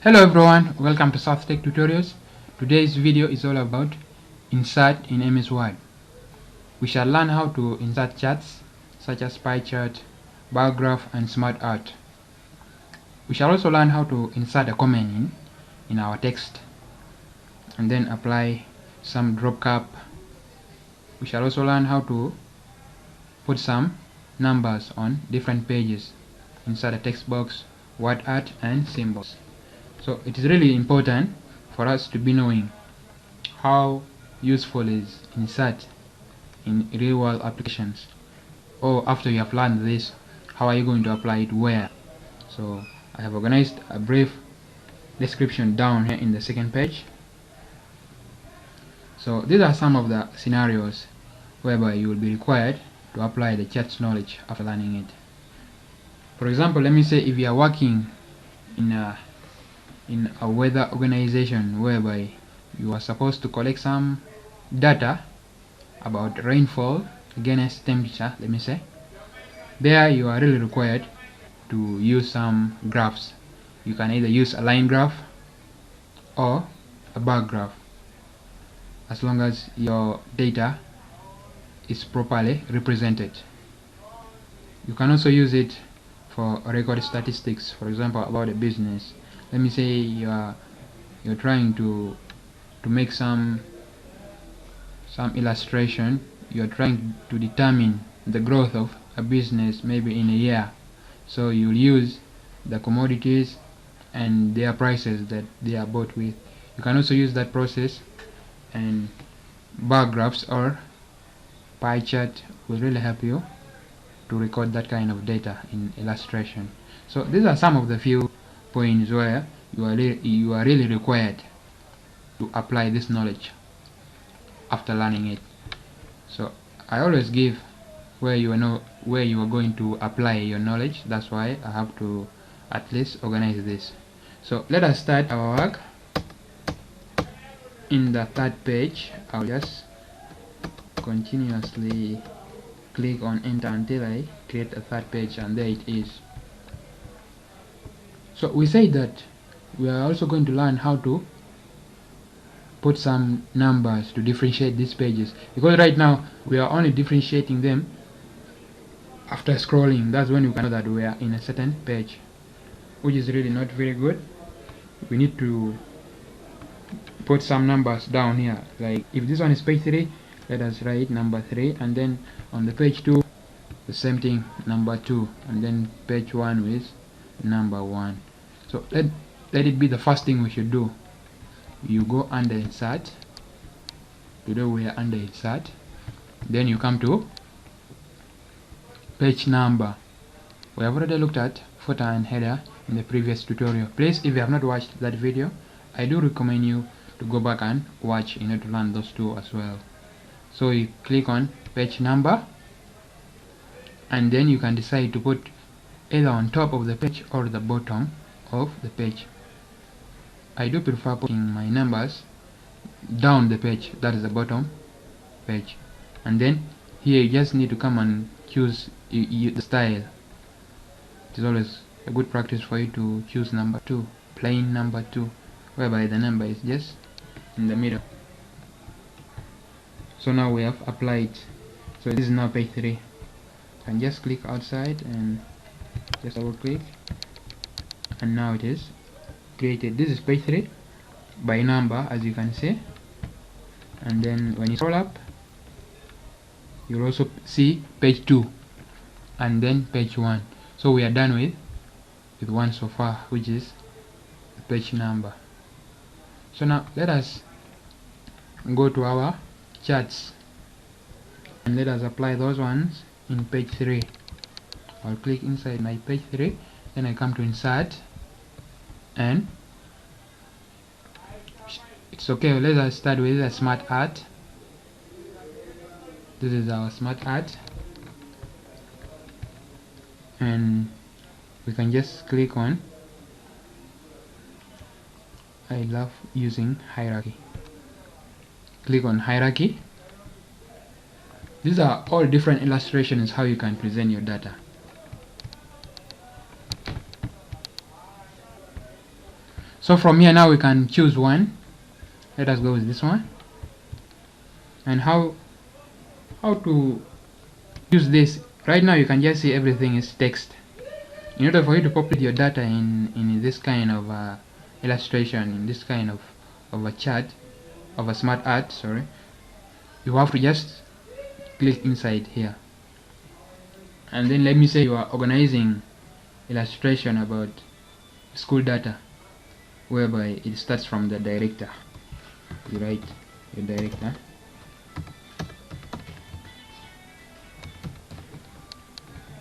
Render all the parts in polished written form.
Hello everyone, welcome to South Tech Tutorials. Today's video is all about insert in MS Word. We shall learn how to insert charts such as pie chart, bar graph and smart art. We shall also learn how to insert a comment in our text and then apply some drop cap. We shall also learn how to put some numbers on different pages, insert a text box, word art and symbols. So it is really important for us to be knowing how useful is insert in real world applications, or after you have learned this, how are you going to apply it where. So I have organized a brief description down here in the second page. So these are some of the scenarios whereby you will be required to apply the charts knowledge after learning it. For example, let me say if you are working in a weather organization whereby you are supposed to collect some data about rainfall against temperature, let me say, there you are really required to use some graphs. You can either use a line graph or a bar graph, as long as your data is properly represented. You can also use it for record statistics, for example about a business. Let me say you're trying to make some illustration. You're trying to determine the growth of a business maybe in a year, so you'll use the commodities and their prices that they are bought with. You can also use that process, and bar graphs or pie chart will really help you to record that kind of data in illustration. So these are some of the few points where you are really required to apply this knowledge after learning it. So I always give where you are going to apply your knowledge. That's why I have to at least organize this. So let us start our work. In the third page, I'll just continuously click on enter until I create a third page, and there it is. So we say that we are also going to learn how to put some numbers to differentiate these pages, because right now we are only differentiating them after scrolling. That's when you can know that we are in a certain page, which is really not very good. We need to put some numbers down here, like if this one is page 3, let us write number 3, and then on the page 2 the same thing, number 2, and then page 1 with number 1. So let it be the first thing we should do. You go under insert. Today we are under insert. Then you come to page number. We have already looked at footer and header in the previous tutorial. Please, if you have not watched that video, I do recommend you to go back and watch in order to learn those two as well. So you click on page number, and then you can decide to put either on top of the page or the bottom of the page. I do prefer putting my numbers down the page, that is the bottom page. And then here you just need to come and choose the style. It is always a good practice for you to choose number 2, plain number 2, whereby the number is just in the middle. So now we have applied. So this is now page 3. You can just click outside and just double click, and now it is created. This is page 3 by number, as you can see. And then when you scroll up, you'll also see page 2 and then page 1. So we are done with one so far, which is the page number. So now let us go to our charts and let us apply those ones in page 3. I'll click inside my page 3, then I come to insert, and it's okay. Let us start with a smart art. This is our smart art, and we can just click on, I love using hierarchy. Click on hierarchy. These are all different illustrations how you can present your data. So from here now we can choose one. Let us go with this one. And how to use this. Right now you can just see everything is text. In order for you to populate your data in this kind of illustration, in this kind of a chart, of a smart art, sorry, you have to just click inside here. And then let me say you are organizing illustration about school data, whereby it starts from the director. You write your director,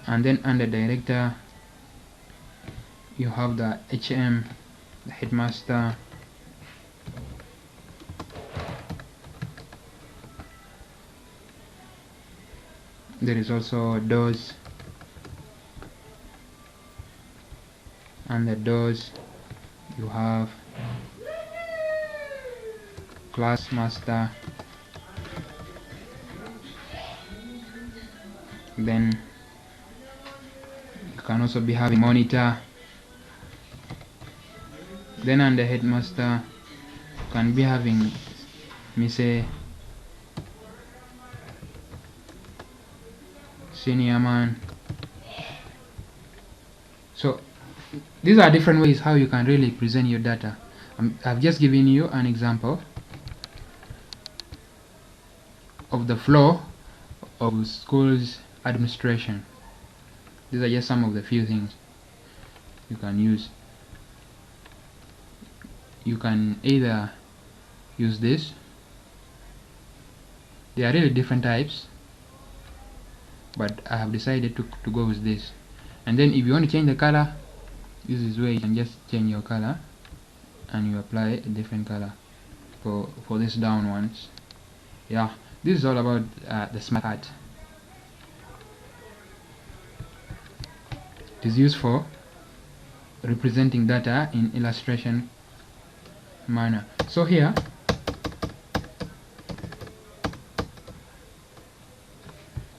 and then under director you have the HM, the headmaster, there is also doors, and the doors you have class master, then you can also be having monitor, then under headmaster you can be having, let me say, senior man. So these are different ways how you can really present your data. I've just given you an example of the flow of schools administration. These are just some of the few things you can use. You can either use this. There are really different types, but I have decided to go with this. And then if you want to change the color, this is where you can just change your color and you apply a different color for this down ones. Yeah, this is all about the smart art. It is used for representing data in illustration manner. So here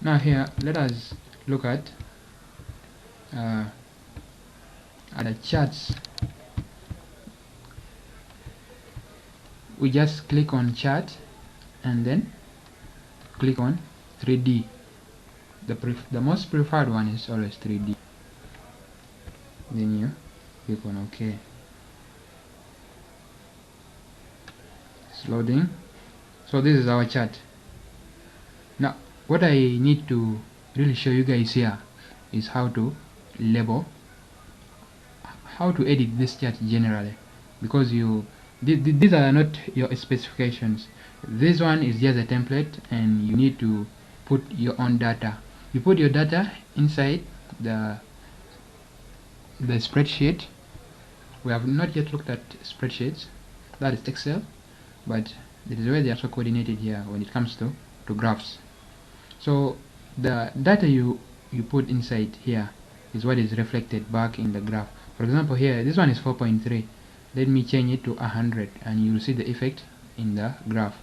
now here let us look at the charts. We just click on chart and then click on 3D. The most preferred one is always 3D. Then you click on OK. It's loading. So this is our chart. Now what I need to really show you guys here is how to label, how to edit this chart generally, because these are not your specifications. This one is just a template and you need to put your own data. You put your data inside the spreadsheet. We have not yet looked at spreadsheets, that is Excel, but this is where they are so coordinated here when it comes to graphs. So the data you put inside here is what is reflected back in the graph. For example, here this one is 4.3. Let me change it to 100 and you will see the effect in the graph.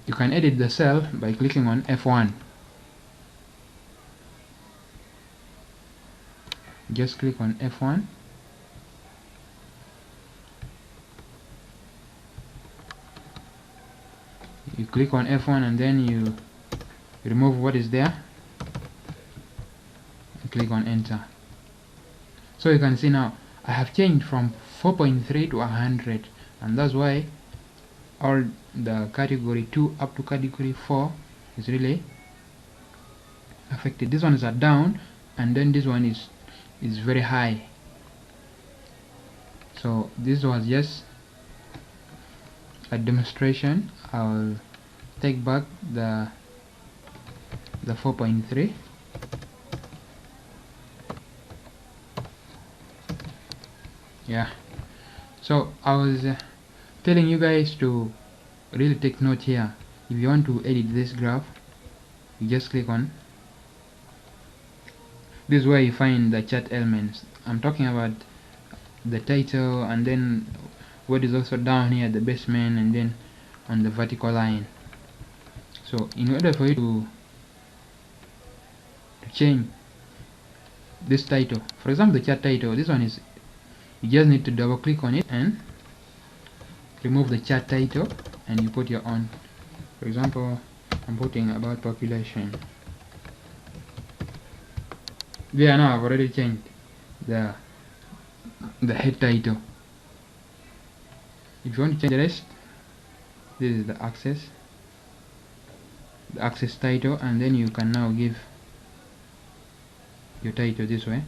You can edit the cell by clicking on F1. Just click on F1. You click on F1 and then you remove what is there and click on enter. So you can see now I have changed from 4.3 to 100, and that's why all the category 2 up to category 4 is really affected. This one is a down and then this one is very high. So this was just a demonstration. I'll take back the 4.3. Yeah, so I was telling you guys to really take note here. If you want to edit this graph, you just click on this is where you find the chart elements. I'm talking about the title, and then what is also down here, the basement, and then on the vertical line. So in order for you to change this title, for example the chart title, this one is You just need to double click on it and remove the chart title, and you put your own. For example, I'm putting about population. There, now I've already changed the head title. If you want to change the rest, this is the access title, and then you can now give your title this way.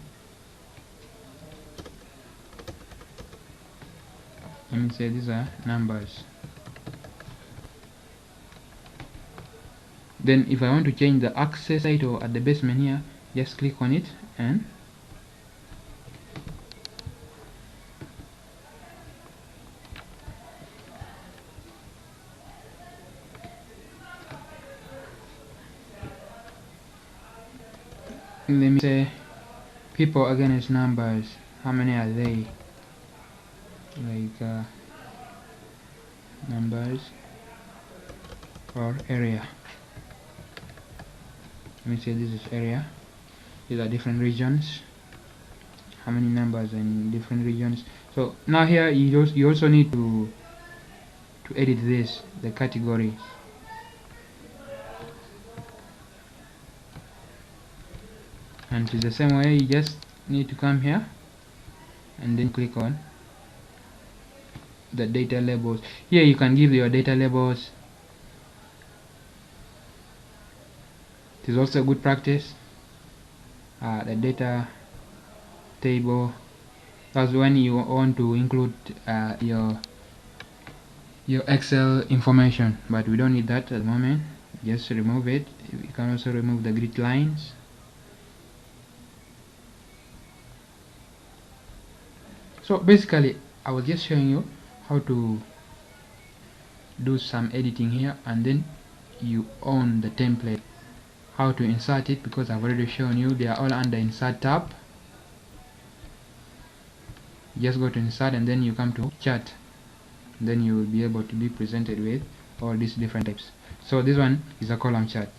Let me say these are numbers. Then if I want to change the access title at the basement here, just click on it and let me say people against numbers. How many are they? Like numbers or area. Let me say this is area. These are different regions. How many numbers in different regions? So now here you also need to edit this, the category. And it's the same way. You just need to come here and then click on the data labels. Here you can give your data labels. It is also a good practice. The data table, that's when you want to include your Excel information, but we don't need that at the moment. Just remove it. You can also remove the grid lines. So basically I was just showing you how to do some editing here, and then you own the template. How to insert it, because I've already shown you, they are all under insert tab. Just go to insert and then you come to chart, then you will be able to be presented with all these different types. So this one is a column chart.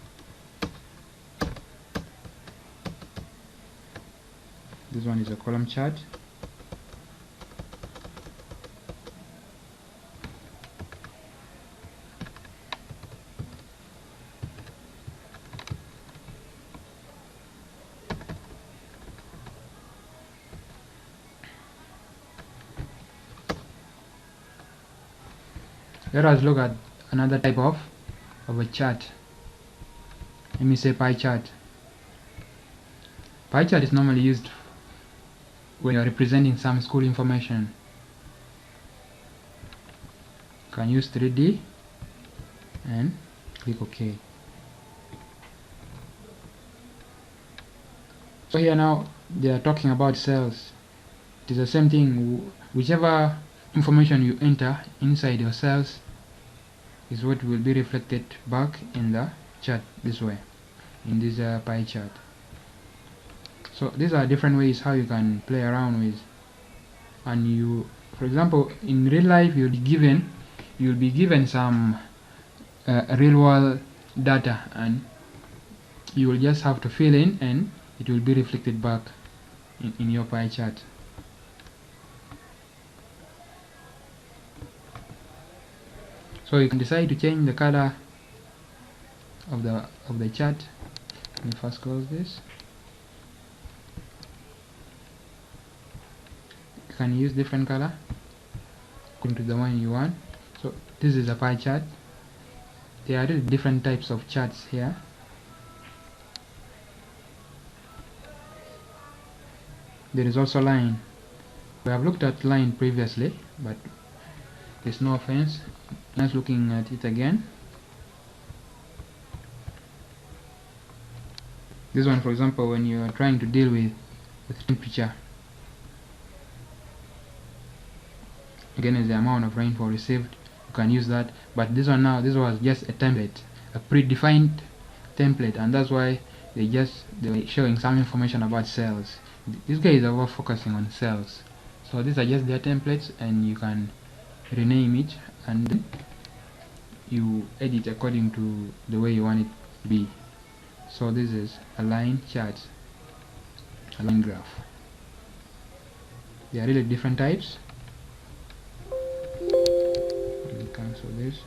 This one is a column chart. Let us look at another type of a chart. Let me say pie chart. Pie chart is normally used when you are representing some school information. You can use 3D and click OK. So here now they are talking about cells. It is the same thing. Whichever information you enter inside your cells is what will be reflected back in the chart this way, in this pie chart. So these are different ways how you can play around with. And you, for example, in real life you'll be given some real world data, and you will just have to fill in and it will be reflected back in your pie chart. So you can decide to change the color of the chart. Let me first close this. You can use different color according to the one you want. So this is a pie chart. There are different types of charts here. There is also line. We have looked at line previously, but there's no offense. Let's looking at it again. This one, for example, when you are trying to deal with temperature, again is the amount of rainfall received, you can use that. But this one now, this was just a template, a predefined template, and that's why they were showing some information about cells. This guy is over focusing on cells. So these are just their templates, and you can rename it and then you edit according to the way you want it to be. So this is a line chart, a line graph. There are really different types. Let me cancel this.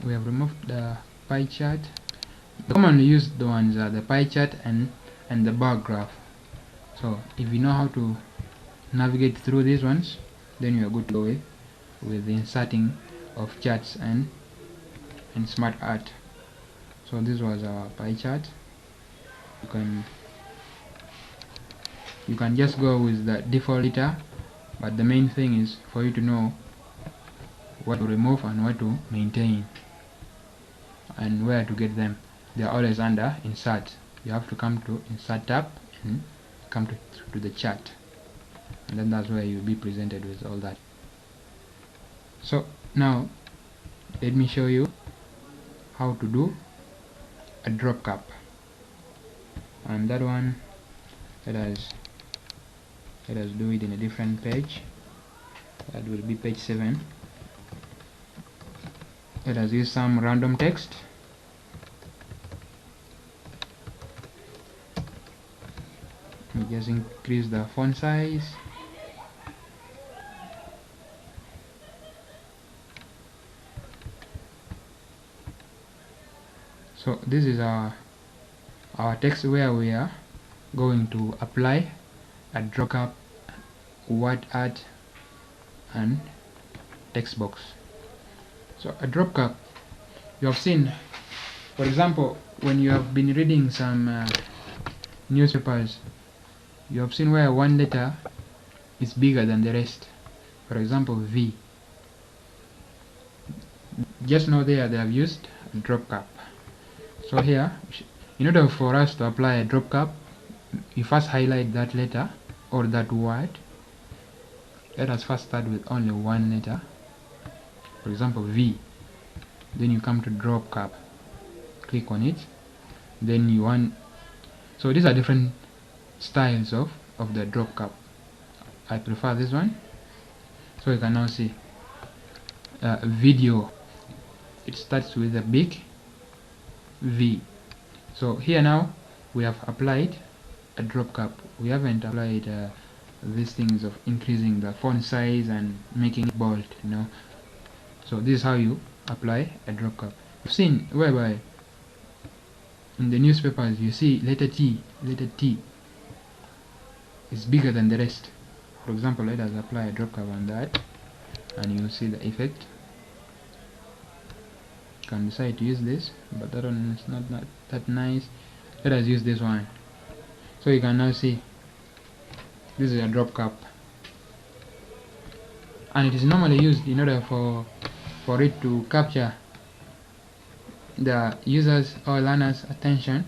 We have removed the pie chart. The commonly used ones are the pie chart and the bar graph. So if you know how to navigate through these ones, then you are good to go with the inserting of charts and smart art. So this was our pie chart. You can just go with the default data, but the main thing is for you to know what to remove and what to maintain and where to get them. They are always under insert. You have to come to insert tab and come to the chart, and then that's where you'll be presented with all that. So now let me show you how to do a drop cap, and that one let us do it in a different page. That will be page 7. Let us use some random text. We just increase the font size. So this is our text where we are going to apply a drop cap, word art and text box. So a drop cap, you have seen, for example, when you have been reading some newspapers, you have seen where one letter is bigger than the rest. For example, V. Just now there they have used a drop cap. So here, in order for us to apply a drop cap, you first highlight that letter or that word. Let us first start with only one letter, for example V. Then you come to drop cap, click on it. Then you want, so these are different styles of the drop cap. I prefer this one. So you can now see video, it starts with a big V. So here now we have applied a drop cap. We haven't applied these things of increasing the font size and making it bold, So this is how you apply a drop cap. You've seen whereby in the newspapers you see letter T is bigger than the rest. For example, let us apply a drop cap on that, and you'll see the effect. You can decide to use this, but that one is not that nice. Let us use this one. So you can now see this is a drop cap, and it is normally used in order for it to capture the user's or learner's attention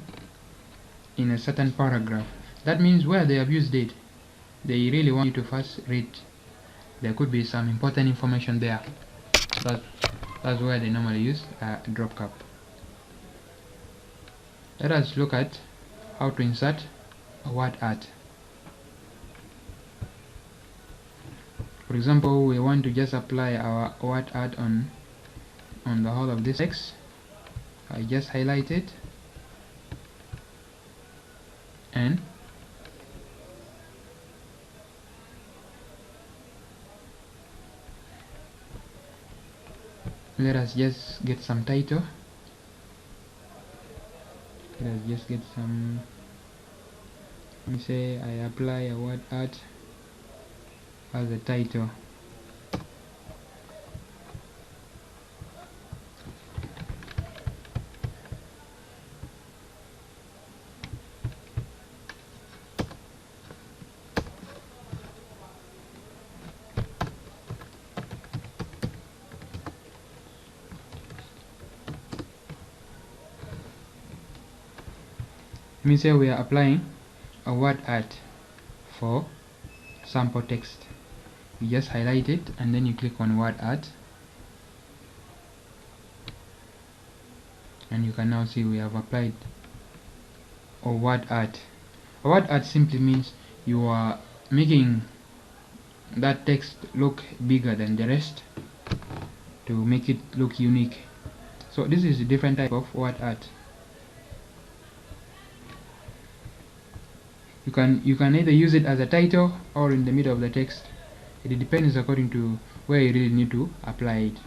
in a certain paragraph. That means where they have used it, they really want you to first read. There could be some important information there. That's where they normally use a drop cap. Let us look at how to insert a word art. For example, we want to just apply our word art on the whole of this text. I just highlight it and let us just get some title. Let us just get some, let me say I apply a word art as a title. Let me say we are applying a word art for sample text. You just highlight it and then you click on word art, and you can now see we have applied a word art. A word art simply means you are making that text look bigger than the rest to make it look unique. So this is a different type of word art. You can either use it as a title or in the middle of the text. It depends according to where you really need to apply it.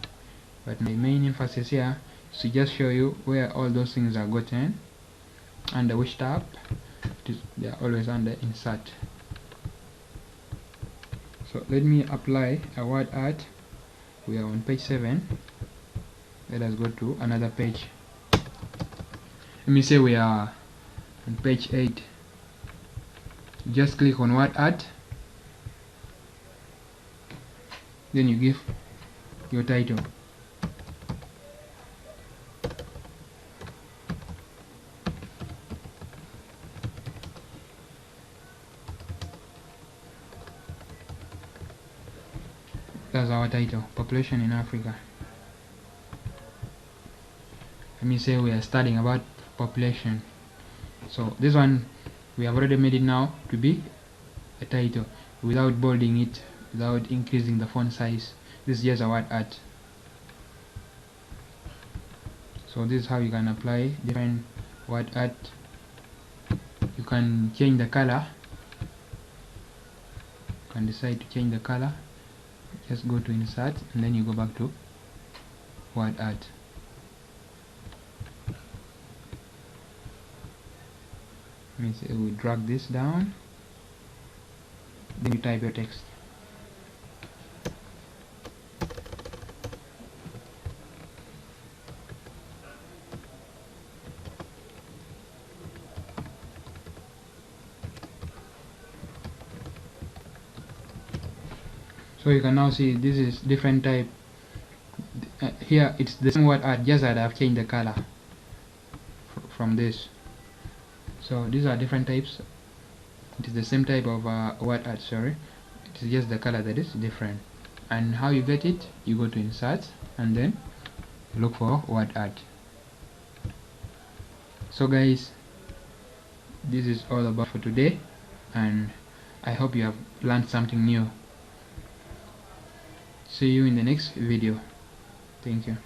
But my main emphasis here is to just show you where all those things are gotten, under which tab. They are always under insert. So let me apply a word art. We are on page 7. Let us go to another page. Let me say we are on page 8. Just click on word art, then you give your title. That's our title, Population in Africa. Let me say we are studying about population. So this one we have already made it now to be a title without bolding it, without increasing the font size. This is just a word art. So this is how you can apply different word art. You can change the color. You can decide to change the color. Just go to insert and then you go back to word art. Means we drag this down, then you type your text. So you can now see this is different type. Here it's the same word art, just that I've changed the color from this. So these are different types. It is the same type of word art, sorry. It is just the color that is different. And how you get it, you go to insert and then look for word art. So guys, this is all about for today, and I hope you have learned something new. See you in the next video. Thank you.